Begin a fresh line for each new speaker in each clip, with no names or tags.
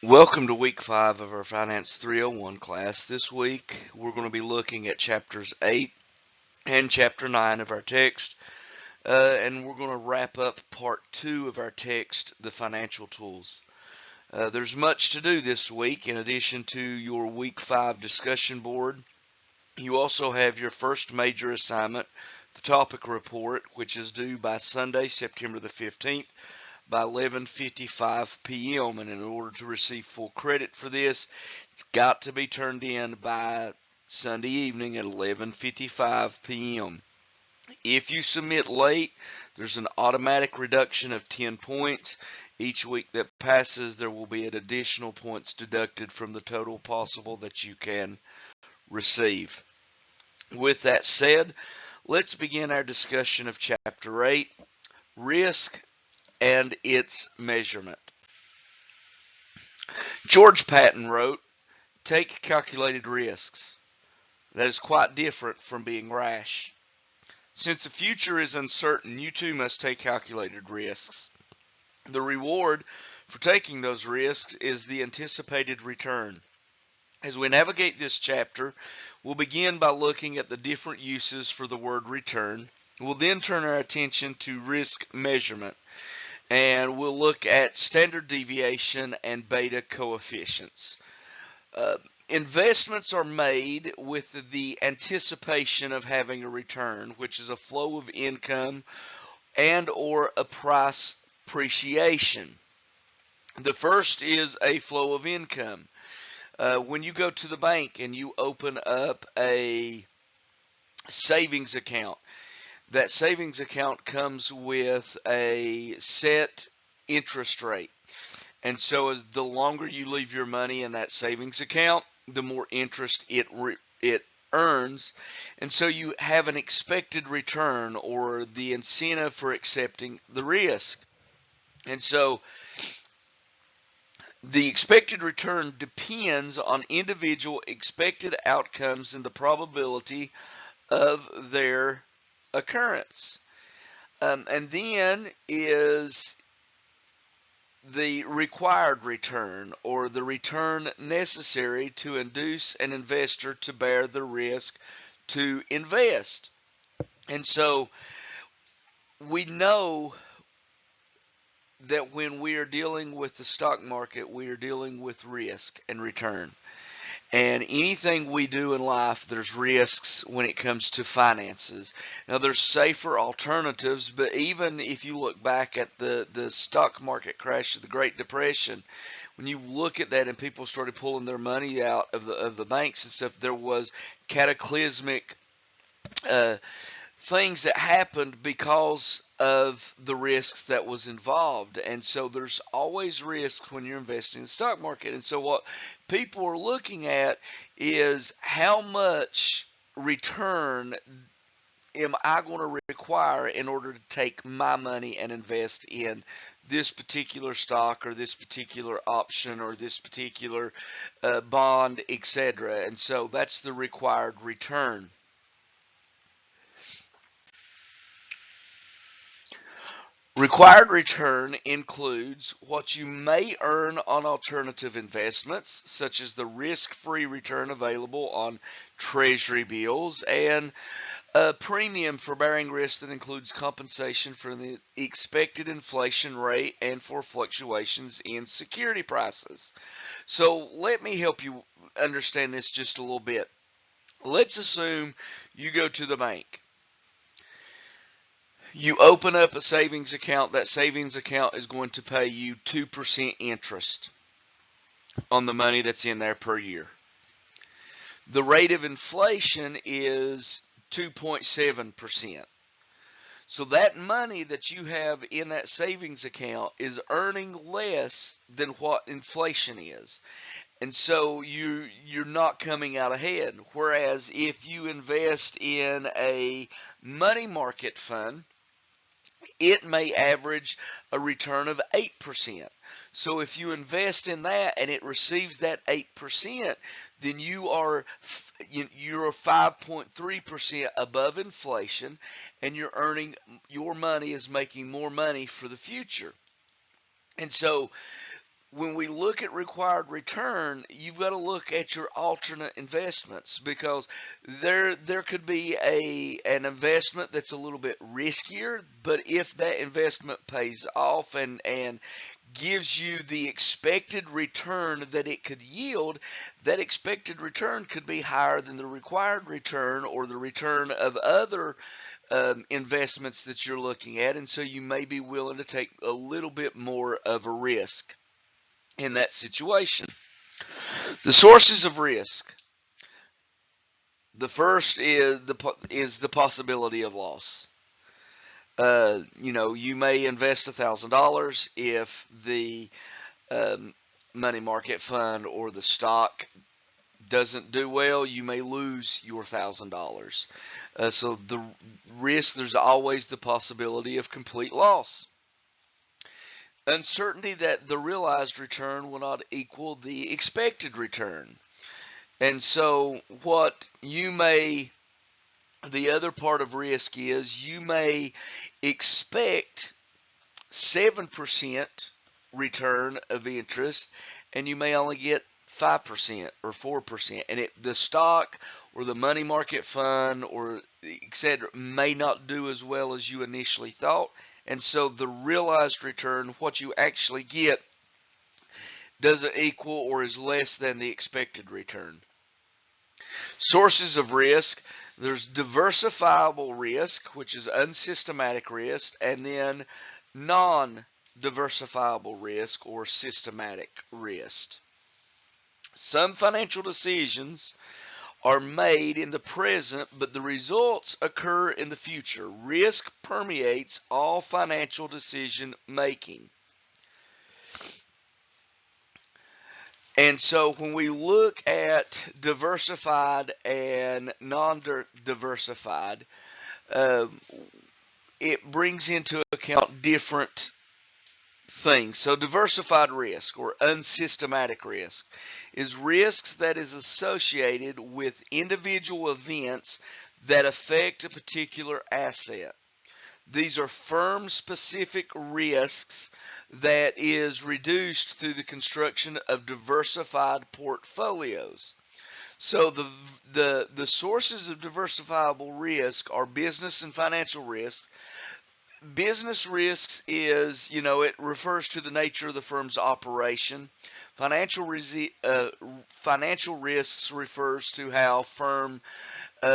Welcome to week 5 of our Finance 301 class. This week we're going to be looking at chapters 8 and chapter 9 of our text, and we're going to wrap up part 2 of our text, the financial tools. There's much to do this week. In addition to your week 5 discussion board, you also have your first major assignment, the topic report, which is due by Sunday, September the 15th. By 11:55 p.m. and in order to receive full credit for this, it's got to be turned in by Sunday evening at 11:55 p.m. If you submit late, there's an automatic reduction of 10 points. Each week that passes, there will be an additional points deducted from the total possible that you can receive. With that said, let's begin our discussion of Chapter 8, Risk and its measurement. George Patton wrote, "Take calculated risks. That is quite different from being rash. Since the future is uncertain, you too must take calculated risks. The reward for taking those risks is the anticipated return." As we navigate this chapter, we'll begin by looking at the different uses for the word return. We'll then turn our attention to risk measurement, and we'll look at standard deviation and beta coefficients. Investments are made with the anticipation of having a return, which is a flow of income and or a price appreciation. The first is a flow of income. When you go to the bank and you open up a savings account, that savings account comes with a set interest rate. And so as the longer you leave your money in that savings account, the more interest it earns. And so you have an expected return or the incentive for accepting the risk. And so the expected return depends on individual expected outcomes and the probability of their occurrence. And then is the required return, or the return necessary to induce an investor to bear the risk to invest. And so we know that when we are dealing with the stock market, we are dealing with risk and return. And anything we do in life, there's risks when it comes to finances. Now, there's safer alternatives, but even if you look back at the stock market crash of the Great Depression, when you look at that and people started pulling their money out of the banks and stuff, there was cataclysmic things that happened because of the risks that was involved. And so there's always risks when you're investing in the stock market. And so what people are looking at is how much return am I going to require in order to take my money and invest in this particular stock or this particular option or this particular bond, etc. And so that's the required return. Required return includes what you may earn on alternative investments, such as the risk-free return available on treasury bills, and a premium for bearing risk that includes compensation for the expected inflation rate and for fluctuations in security prices. So let me help you understand this just a little bit. Let's assume you go to the bank. You open up a savings account. That savings account is going to pay you 2% interest on the money that's in there per year. The rate of inflation is 2.7%. So that money that you have in that savings account is earning less than what inflation is. And so you're not coming out ahead. Whereas if you invest in a money market fund, it may average a return of 8%. So if you invest in that and it receives that 8%, then you're 5.3% above inflation, and your money is making more money for the future. And so when we look at required return, you've got to look at your alternate investments, because there could be an investment that's a little bit riskier, but if that investment pays off and gives you the expected return that it could yield, that expected return could be higher than the required return or the return of other investments that you're looking at, and so you may be willing to take a little bit more of a risk in that situation. The sources of risk. The first is the possibility of loss. You may invest $1,000. If the um, money market fund or the stock doesn't do well, you may lose your $1,000. So the risk, there's always the possibility of complete loss. Uncertainty that the realized return will not equal the expected return. And so the other part of risk is you may expect 7% return of interest and you may only get 5% or 4%. And the stock or the money market fund or etc. may not do as well as you initially thought. And so the realized return, what you actually get, doesn't equal or is less than the expected return. Sources of risk. There's diversifiable risk, which is unsystematic risk, and then non-diversifiable risk or systematic risk. Some financial decisions are made in the present, but the results occur in the future. Risk permeates all financial decision making. And so when we look at diversified and non-diversified, it brings into account different things. So diversified risk or unsystematic risk is risks that is associated with individual events that affect a particular asset. These are firm-specific risks that is reduced through the construction of diversified portfolios. So the sources of diversifiable risk are business and financial risks. Business risks is, it refers to the nature of the firm's operation. Financial risks refers to how firm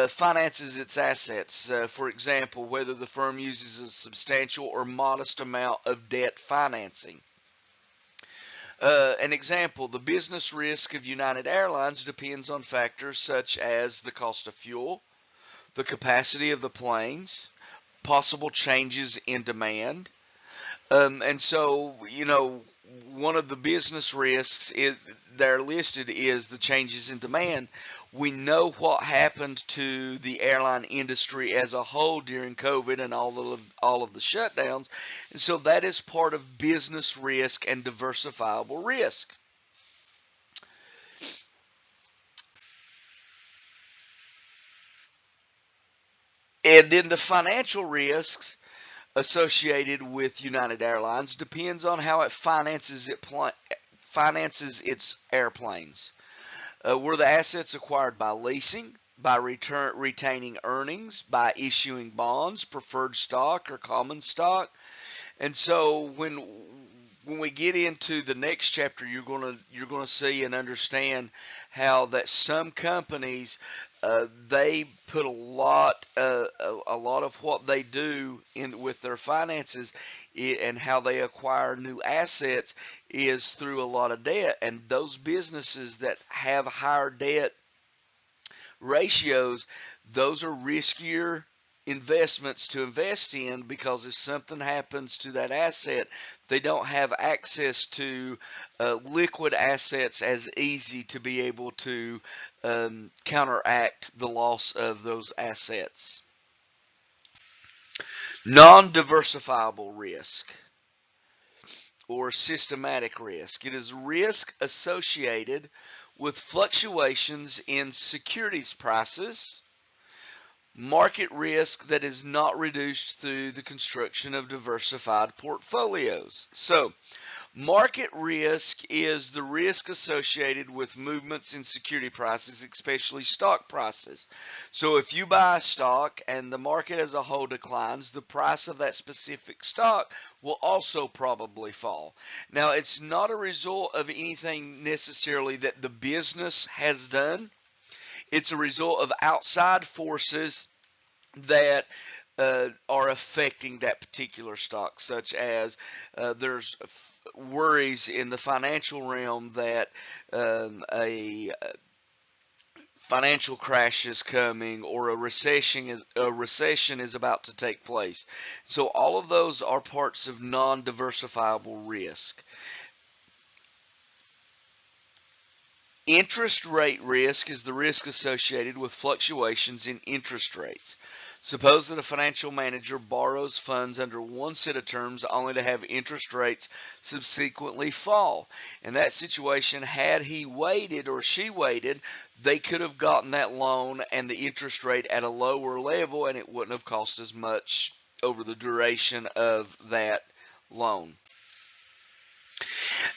finances its assets. For example, whether the firm uses a substantial or modest amount of debt financing. An example, the business risk of United Airlines depends on factors such as the cost of fuel, the capacity of the planes, possible changes in demand. And so, one of the business risks that are listed is the changes in demand. We know what happened to the airline industry as a whole during COVID and all of the shutdowns. And so that is part of business risk and diversifiable risk. And then the financial risks associated with United Airlines depends on how it finances its airplanes. Were the assets acquired by leasing, by retaining earnings, by issuing bonds, preferred stock, or common stock? And so when we get into the next chapter, you're gonna see and understand how that some companies they put a lot of what they do in with their finances and how they acquire new assets is through a lot of debt, and those businesses that have higher debt ratios, those are riskier investments to invest in, because if something happens to that asset, they don't have access to liquid assets as easy to be able to counteract the loss of those assets. Non-diversifiable risk or systematic risk. It is risk associated with fluctuations in securities prices, market risk that is not reduced through the construction of diversified portfolios. So, Market risk is the risk associated with movements in security prices, especially stock prices. So if you buy a stock and the market as a whole declines, the price of that specific stock will also probably fall. Now, it's not a result of anything necessarily that the business has done. It's a result of outside forces that are affecting that particular stock, such as there's worries in the financial realm that a financial crash is coming or a recession is about to take place. So all of those are parts of non-diversifiable risk. Interest rate risk is the risk associated with fluctuations in interest rates. Suppose that a financial manager borrows funds under one set of terms only to have interest rates subsequently fall. In that situation, had he waited or she waited, they could have gotten that loan and the interest rate at a lower level, and it wouldn't have cost as much over the duration of that loan.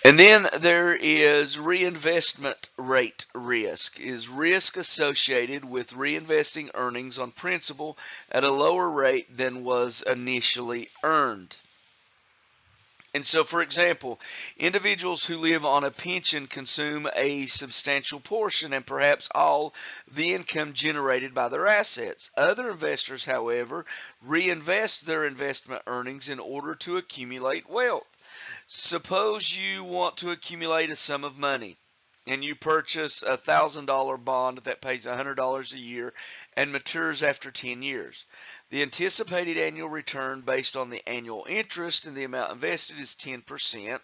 And then there is reinvestment rate risk, is risk associated with reinvesting earnings on principal at a lower rate than was initially earned. And so, for example, individuals who live on a pension consume a substantial portion and perhaps all the income generated by their assets. Other investors, however, reinvest their investment earnings in order to accumulate wealth. Suppose you want to accumulate a sum of money and you purchase a $1,000 bond that pays $100 a year and matures after 10 years. The anticipated annual return based on the annual interest and the amount invested is 10%,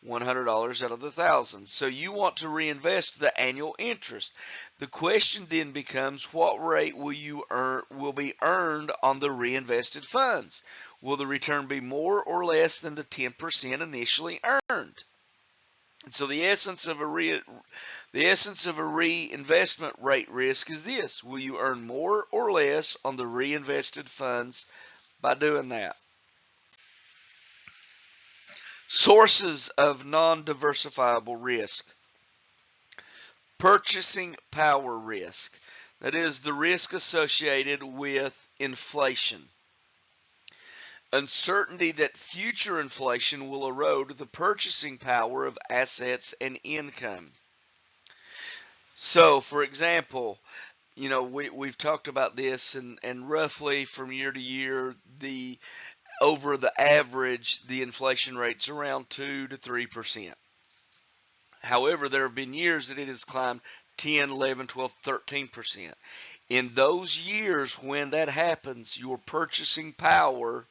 $100 out of the 1,000. So you want to reinvest the annual interest. The question then becomes, what rate will be earned on the reinvested funds? Will the return be more or less than the 10% initially earned? And so the essence of a reinvestment rate risk is this: will you earn more or less on the reinvested funds by doing that? Sources of non-diversifiable risk. Purchasing power risk. That is the risk associated with inflation. Uncertainty that future inflation will erode the purchasing power of assets and income. So, for example, we've talked about this, and roughly from year to year, over the average, the inflation rate's around 2 to 3%. However, there have been years that it has climbed 10, 11, 12, 13%. In those years when that happens, your purchasing power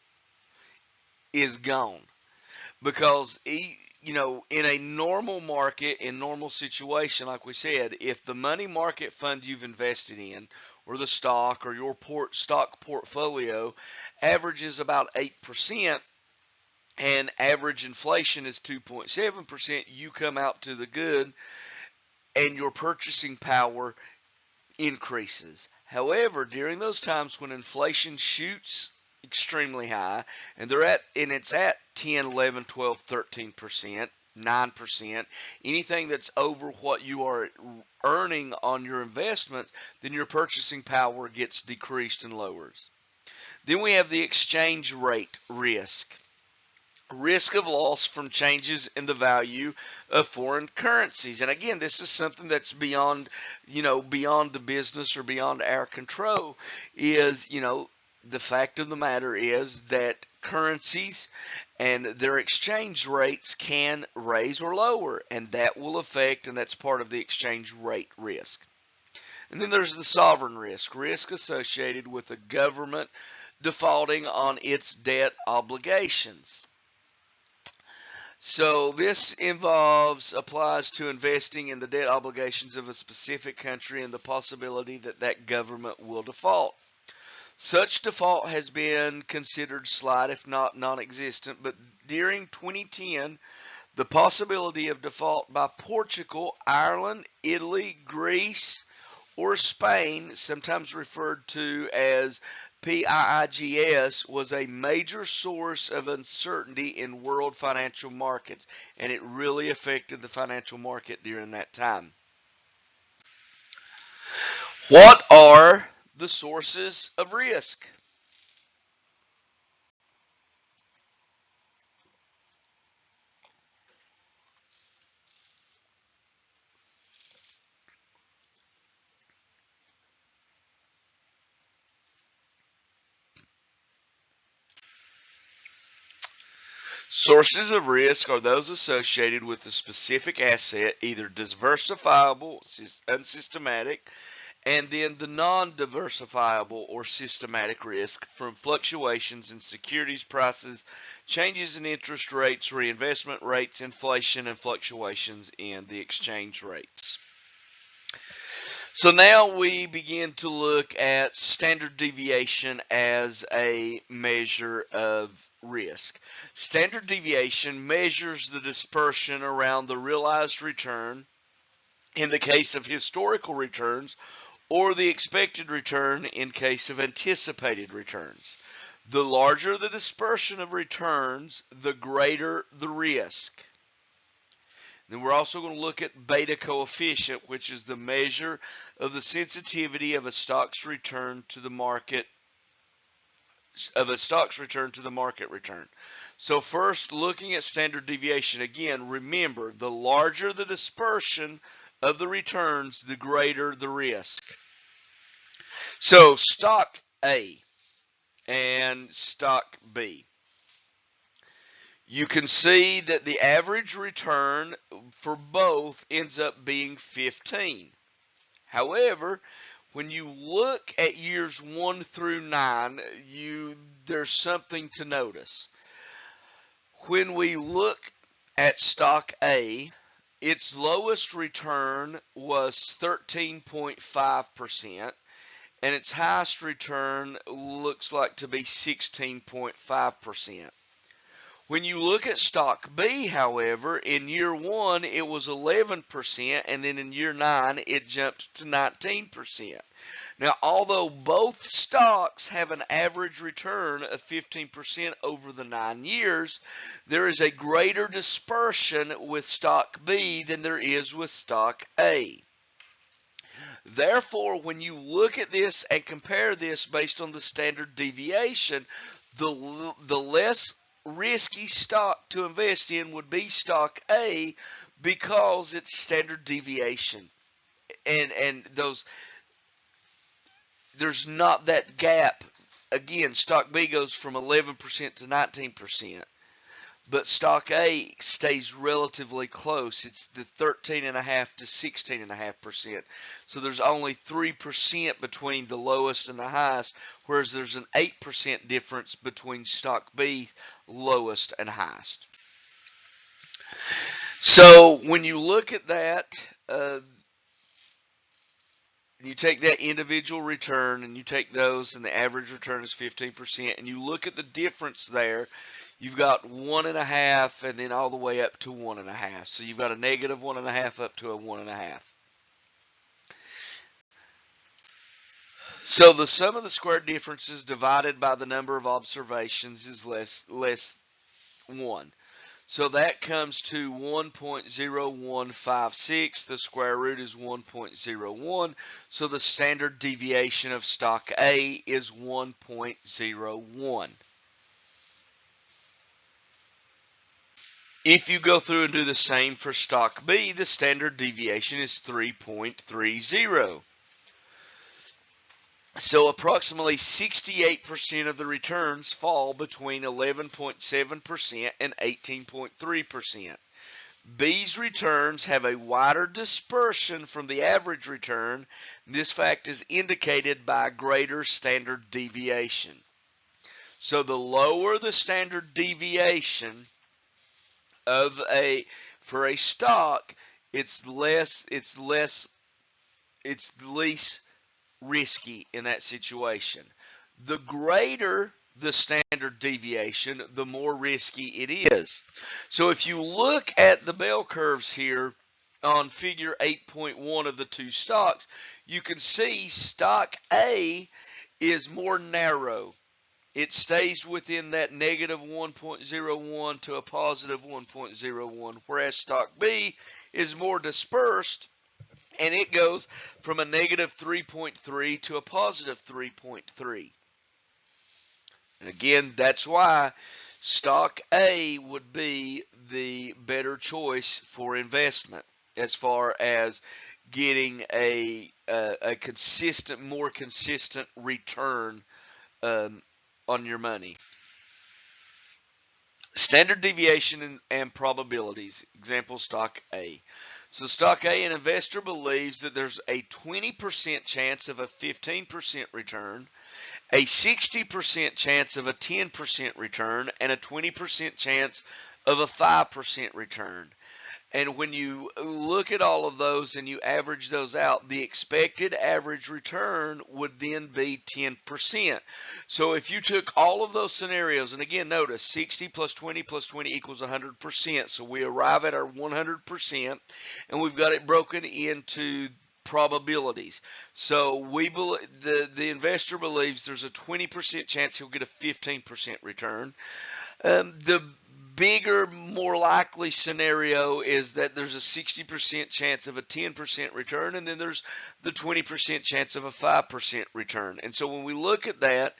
is gone, because in a normal market, in normal situation, like we said, if the money market fund you've invested in, or the stock, or your stock portfolio averages about 8%, and average inflation is 2.7%, you come out to the good, and your purchasing power increases. However, during those times when inflation shoots extremely high, and it's at 10, 11, 12, 13%, 9%, anything that's over what you are earning on your investments, then your purchasing power gets decreased and lowers. Then we have the exchange rate risk. Risk of loss from changes in the value of foreign currencies. And again, this is something that's beyond the business or beyond our control. The fact of the matter is that currencies and their exchange rates can raise or lower, and that will affect, and that's part of the exchange rate risk. And then there's the sovereign risk associated with a government defaulting on its debt obligations. So this applies to investing in the debt obligations of a specific country and the possibility that that government will default. Such default has been considered slight, if not non-existent, but during 2010, the possibility of default by Portugal, Ireland, Italy, Greece, or Spain, sometimes referred to as PIIGS was a major source of uncertainty in world financial markets, and it really affected the financial market during that time. What are the sources of risk? Sources of risk are those associated with a specific asset, either diversifiable, unsystematic, and then the non-diversifiable or systematic risk from fluctuations in securities prices, changes in interest rates, reinvestment rates, inflation, and fluctuations in the exchange rates. So now we begin to look at standard deviation as a measure of risk. Standard deviation measures the dispersion around the realized return in the case of historical returns or the expected return in case of anticipated returns. The larger the dispersion of returns, the greater the risk. Then we're also going to look at beta coefficient, which is the measure of the sensitivity of a stock's return to the market return. So first, looking at standard deviation, again, remember, the larger the dispersion of the returns, the greater the risk. So stock A and stock B. You can see that the average return for both ends up being 15. However, when you look at years 1 through 9, there's something to notice. When we look at stock A, its lowest return was 13.5%, and its highest return looks like to be 16.5%. When you look at stock B, however, in year 1 it was 11%, and then in year 9 it jumped to 19%. Now, although both stocks have an average return of 15% over the 9 years, there is a greater dispersion with stock B than there is with stock A. Therefore, when you look at this and compare this based on the standard deviation, the less risky stock to invest in would be stock A because it's standard deviation, and there's not that gap. Again, stock B goes from 11% to 19%, but stock A stays relatively close. It's the 13.5 to 16.5%. So there's only 3% between the lowest and the highest, whereas there's an 8% difference between stock B, lowest and highest. So when you look at that, you take that individual return and you take those, and the average return is 15%, and you look at the difference there. You've got 1.5 and then all the way up to 1.5. So you've got a negative 1.5 up to a 1.5. So the sum of the squared differences divided by the number of observations is less 1. So that comes to 1.0156. The square root is 1.01. So the standard deviation of stock A is 1.01. If you go through and do the same for stock B, the standard deviation is 3.30. So approximately 68% of the returns fall between 11.7% and 18.3%. B's returns have a wider dispersion from the average return. This fact is indicated by greater standard deviation. So the lower the standard deviation for a stock, it's least risky in that situation. The greater the standard deviation, the more risky it is. So if you look at the bell curves here on figure 8.1 of the two stocks, you can see stock A is more narrow. It stays within that negative 1.01 to a positive 1.01, whereas stock B is more dispersed, and it goes from a negative 3.3 to a positive 3.3. And again, that's why stock A would be the better choice for investment as far as getting a more consistent return on your money. Standard deviation and probabilities. Example, stock A. So stock A, an investor believes that there's a 20% chance of a 15% return, a 60% chance of a 10% return, and a 20% chance of a 5% return. And when you look at all of those and you average those out, the expected average return would then be 10%. So if you took all of those scenarios, and again, notice 60 plus 20 plus 20 equals 100%. So we arrive at our 100%, and we've got it broken into probabilities. So the investor believes there's a 20% chance he'll get a 15% return. The bigger, more likely scenario is that there's a 60% chance of a 10% return, and then there's the 20% chance of a 5% return. And so when we look at that,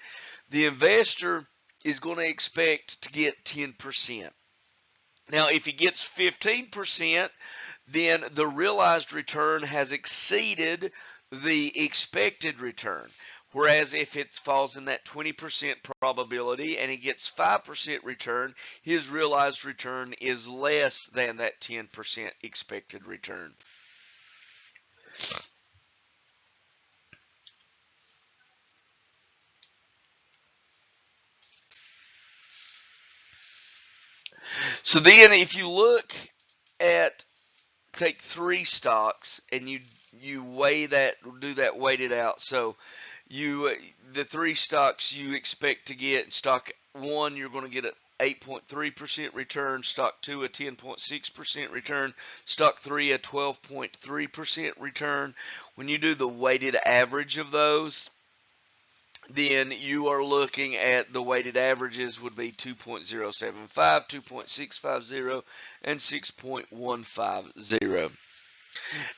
the investor is going to expect to get 10%. Now, if he gets 15%, then the realized return has exceeded the expected return. Whereas if it falls in that 20% probability and he gets 5% return, his realized return is less than that 10% expected return. So then if you look at, take 3 stocks and you weigh that, do that weighted out. So the 3 stocks you expect to get, stock 1 you're going to get an 8.3% return, stock 2 a 10.6% return, stock 3 a 12.3% return. When you do the weighted average of those, then you are looking at the weighted averages would be 2.075, 2.650, and 6.150.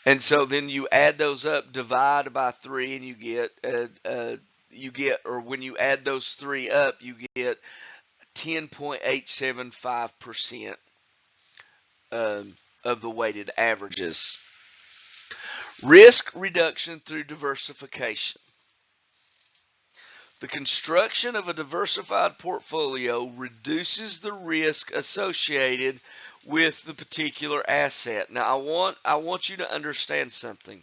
And so then you add those up, divide by 3, and you get, or when you add those 3 up, you get 10.875% of the weighted averages. Risk reduction through diversification. The construction of a diversified portfolio reduces the risk associated with the particular asset. Now, I want you to understand something.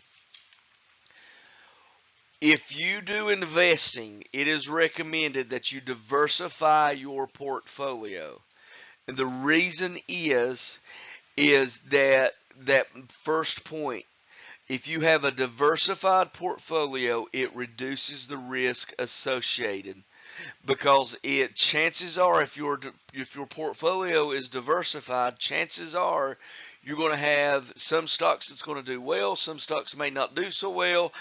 If you do investing, it is recommended that you diversify your portfolio. And the reason is that first point. If you have a diversified portfolio, it reduces the risk associated, because chances are if your portfolio is diversified, chances are you're going to have some stocks that's going to do well, some stocks may not do so well,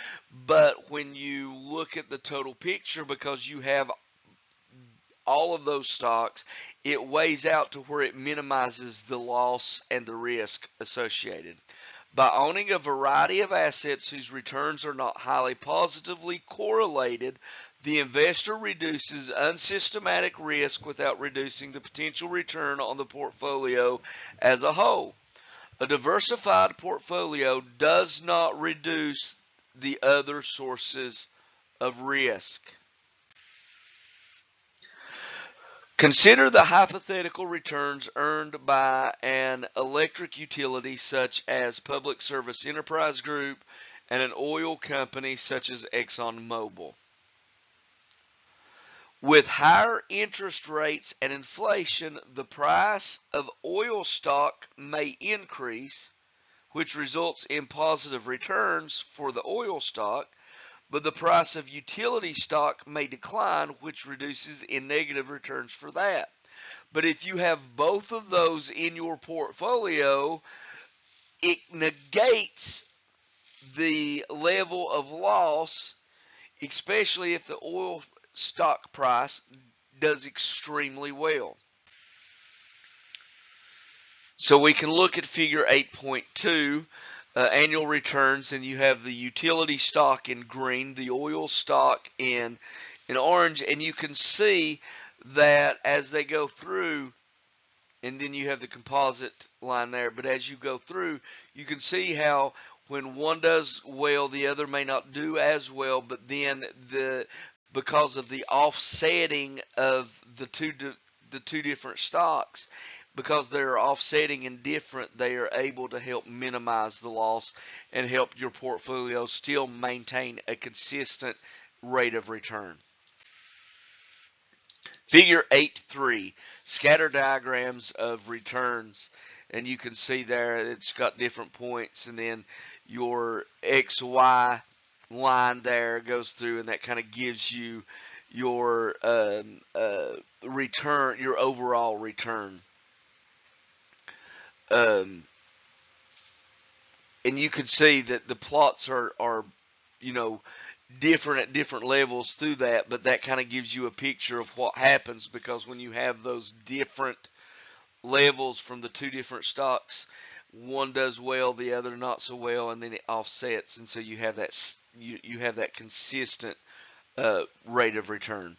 but when you look at the total picture, because you have all of those stocks, it weighs out to where it minimizes the loss and the risk associated. By owning a variety of assets whose returns are not highly positively correlated, the investor reduces unsystematic risk without reducing the potential return on the portfolio as a whole. A diversified portfolio does not reduce the other sources of risk. Consider the hypothetical returns earned by an electric utility such as Public Service Enterprise Group and an oil company such as ExxonMobil. With higher interest rates and inflation, the price of oil stock may increase, which results in positive returns for the oil stock, but the price of utility stock may decline, which reduces in negative returns for that. But if you have both of those in your portfolio, it negates the level of loss especially if the oil stock price does extremely well. So we can look at figure 8.2, annual returns, and you have the utility stock in green, the oil stock in orange, and you can see that as they go through, and then you have the composite line there, but as you go through, you can see how when one does well, the other may not do as well, but then because of the offsetting of the two different stocks, because they're offsetting and different, they are able to help minimize the loss and help your portfolio still maintain a consistent rate of return. Figure 8.3, scatter diagrams of returns, and you can see there it's got different points, and then your XY line there goes through, and that kind of gives you your return, your overall return. And you can see that the plots are different at different levels through that, but that kind of gives you a picture of what happens, because when you have those different levels from the two different stocks, one does well, the other not so well, and then it offsets, and so you have that you have that consistent rate of return.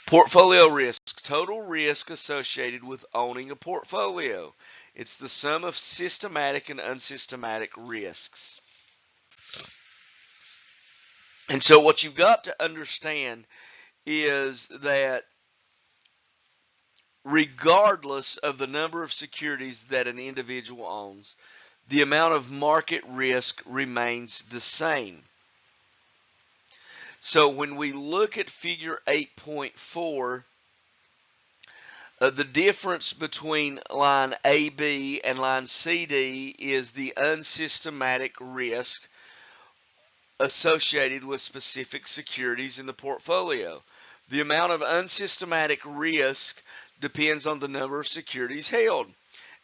Portfolio risk, total risk associated with owning a portfolio. It's the sum of systematic and unsystematic risks. And so what you've got to understand is that regardless of the number of securities that an individual owns, the amount of market risk remains the same. So when we look at figure 8.4, the difference between line AB and line CD is the unsystematic risk associated with specific securities in the portfolio. The amount of unsystematic risk depends on the number of securities held.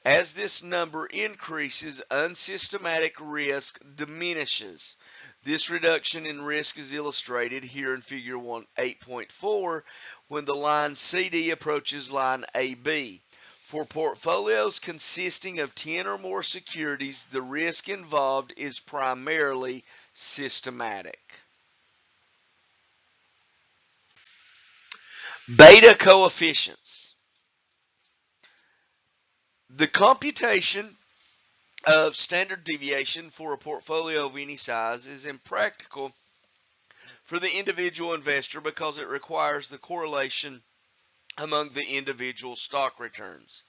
As this number increases, unsystematic risk diminishes. This reduction in risk is illustrated here in figure 8.4 when the line CD approaches line AB. For portfolios consisting of 10 or more securities, the risk involved is primarily systematic. Beta coefficients. The computation of standard deviation for a portfolio of any size is impractical for the individual investor because it requires the correlation among the individual stock returns.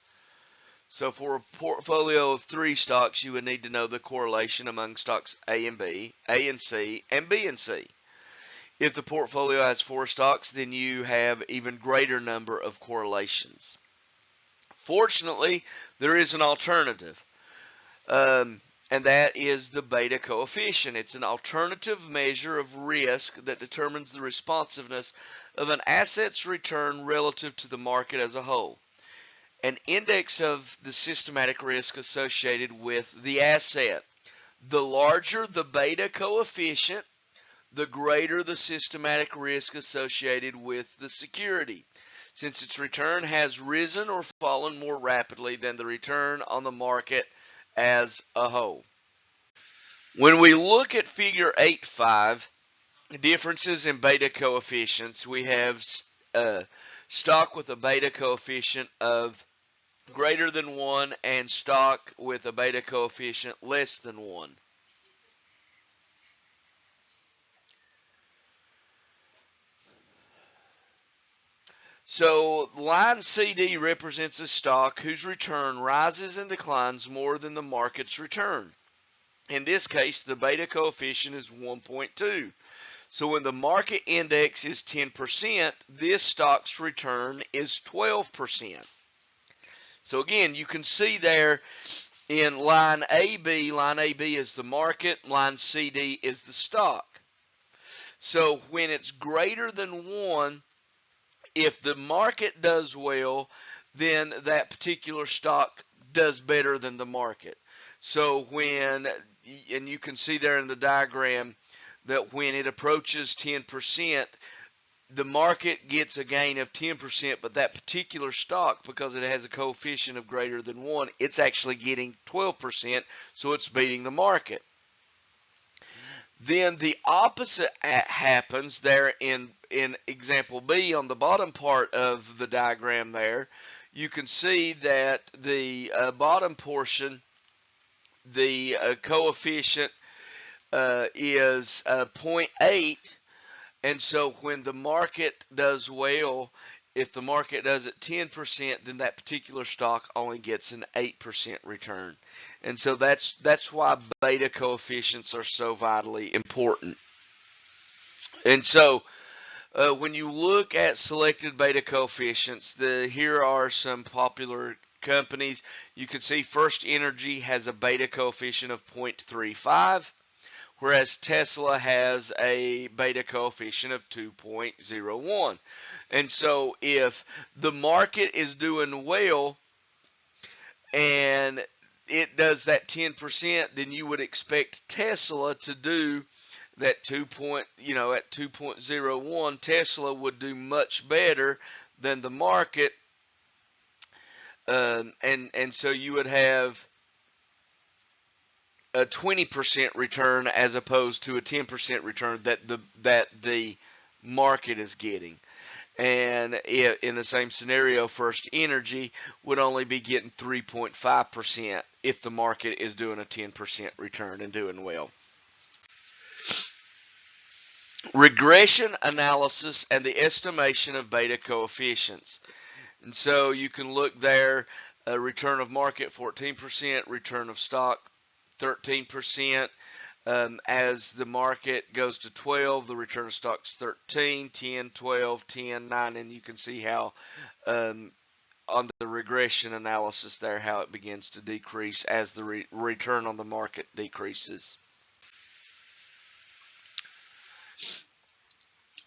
So for a portfolio of 3 stocks, you would need to know the correlation among stocks A and B, A and C, and B and C. If the portfolio has 4 stocks, then you have even greater number of correlations. Fortunately, there is an alternative, and that is the beta coefficient. It's an alternative measure of risk that determines the responsiveness of an asset's return relative to the market as a whole. An index of the systematic risk associated with the asset. The larger the beta coefficient, the greater the systematic risk associated with the security, since its return has risen or fallen more rapidly than the return on the market as a whole. When we look at figure 8.5, differences in beta coefficients, we have stock with a beta coefficient of greater than 1 and stock with a beta coefficient less than 1. So line CD represents a stock whose return rises and declines more than the market's return. In this case, the beta coefficient is 1.2. So when the market index is 10%, this stock's return is 12%. So again, you can see there in line AB is the market, line CD is the stock. So when it's greater than 1, if the market does well, then that particular stock does better than the market. So and you can see there in the diagram, that when it approaches 10%, the market gets a gain of 10%, but that particular stock, because it has a coefficient of greater than 1, it's actually getting 12%, so it's beating the market. Then the opposite happens there in example B on the bottom part of the diagram there. You can see that the bottom portion, the coefficient is 0.8, and so when the market does well, if the market does it 10%, then that particular stock only gets an 8% return. And so that's why beta coefficients are so vitally important. And so when you look at selected beta coefficients, here are some popular companies. You can see FirstEnergy has a beta coefficient of 0.35. Whereas Tesla has a beta coefficient of 2.01. And so if the market is doing well and it does that 10%, then you would expect Tesla to do that at 2.01, Tesla would do much better than the market. And so you would have a 20% return as opposed to a 10% return that the market is getting. And in the same scenario, FirstEnergy would only be getting 3.5% if the market is doing a 10% return and doing well. Regression analysis and the estimation of beta coefficients. And so you can look there, return of market 14%, return of stock 13%. As the market goes to 12, the return of stock is 13, 10, 12, 10, 9, and you can see how on the regression analysis there how it begins to decrease as the return on the market decreases.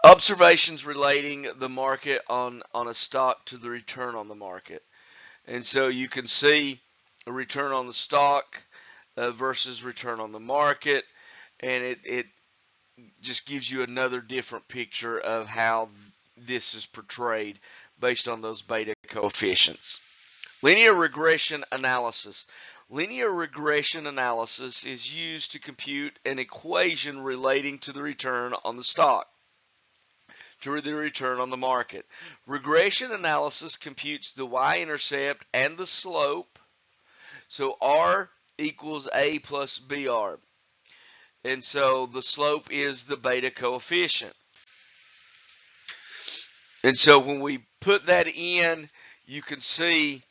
Observations relating the market on a stock to the return on the market. And so you can see a return on the stock versus return on the market, and it just gives you another different picture of how this is portrayed based on those beta coefficients. Linear regression analysis. Linear regression analysis is used to compute an equation relating to the return on the stock to the return on the market. Regression analysis computes the y-intercept and the slope. So R equals A plus BR. And so the slope is the beta coefficient. And so when we put that in, you can see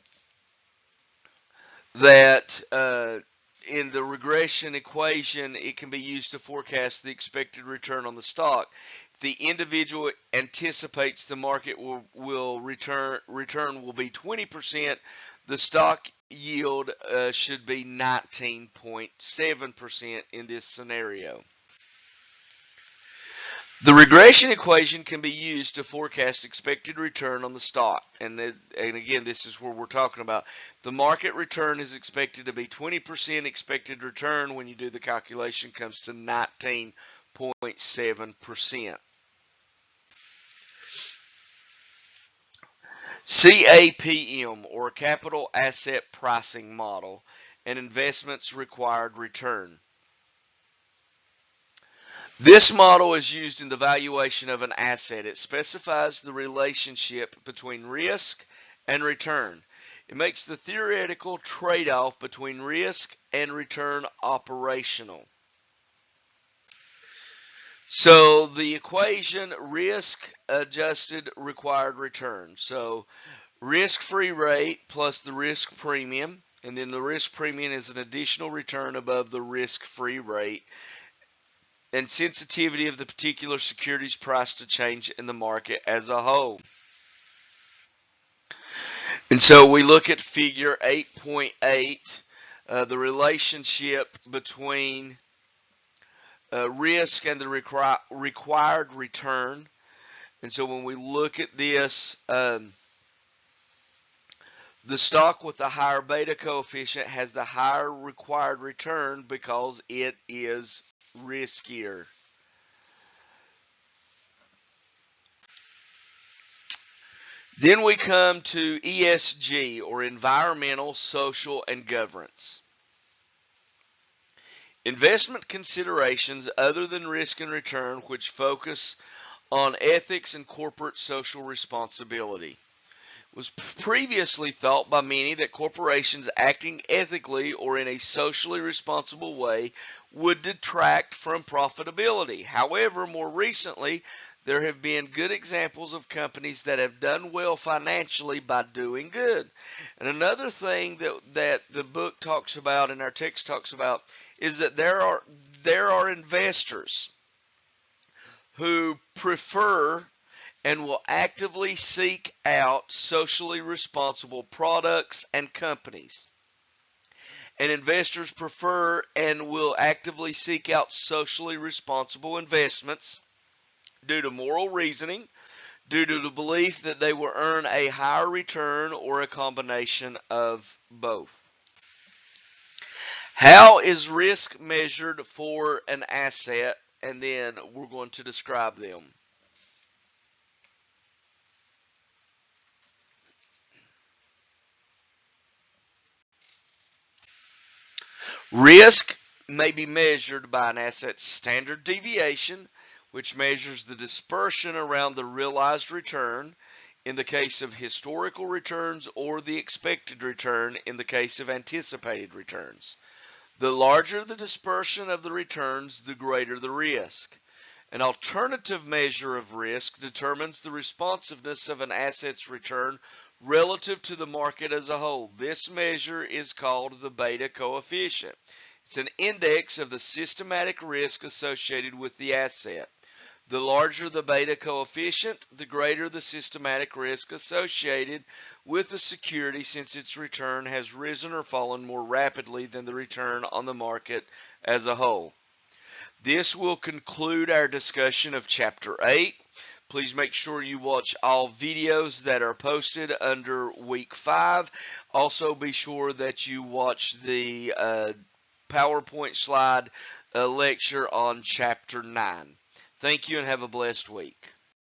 that in the regression equation, it can be used to forecast the expected return on the stock. If the individual anticipates the market will return will be 20%, the stock yield should be 19.7% in this scenario. The regression equation can be used to forecast expected return on the stock. And again, this is where we're talking about. The market return is expected to be 20%. Expected return, when you do the calculation, comes to 19.7%. CAPM, or Capital Asset Pricing Model, and Investments Required Return. This model is used in the valuation of an asset. It specifies the relationship between risk and return. It makes the theoretical trade-off between risk and return operational. So the equation, risk-adjusted required return. So risk-free rate plus the risk premium, and then the risk premium is an additional return above the risk-free rate, and sensitivity of the particular securities price to change in the market as a whole. And so we look at figure 8.8, the relationship between risk and the required return. And so when we look at this, the stock with the higher beta coefficient has the higher required return because it is riskier. Then we come to ESG, or environmental, social, and governance. Investment considerations other than risk and return which focus on ethics and corporate social responsibility. It was previously thought by many that corporations acting ethically or in a socially responsible way would detract from profitability. However, more recently, there have been good examples of companies that have done well financially by doing good. And another thing that the book talks about and our text talks about is that there are investors who prefer and will actively seek out socially responsible products and companies. And investors prefer and will actively seek out socially responsible investments due to moral reasoning, due to the belief that they will earn a higher return, or a combination of both. How is risk measured for an asset? And then we're going to describe them. Risk may be measured by an asset's standard deviation, which measures the dispersion around the realized return in the case of historical returns, or the expected return in the case of anticipated returns. The larger the dispersion of the returns, the greater the risk. An alternative measure of risk determines the responsiveness of an asset's return relative to the market as a whole. This measure is called the beta coefficient. It's an index of the systematic risk associated with the asset. The larger the beta coefficient, the greater the systematic risk associated with the security, since its return has risen or fallen more rapidly than the return on the market as a whole. This will conclude our discussion of Chapter 8. Please make sure you watch all videos that are posted under Week 5. Also be sure that you watch the PowerPoint slide lecture on Chapter 9. Thank you and have a blessed week.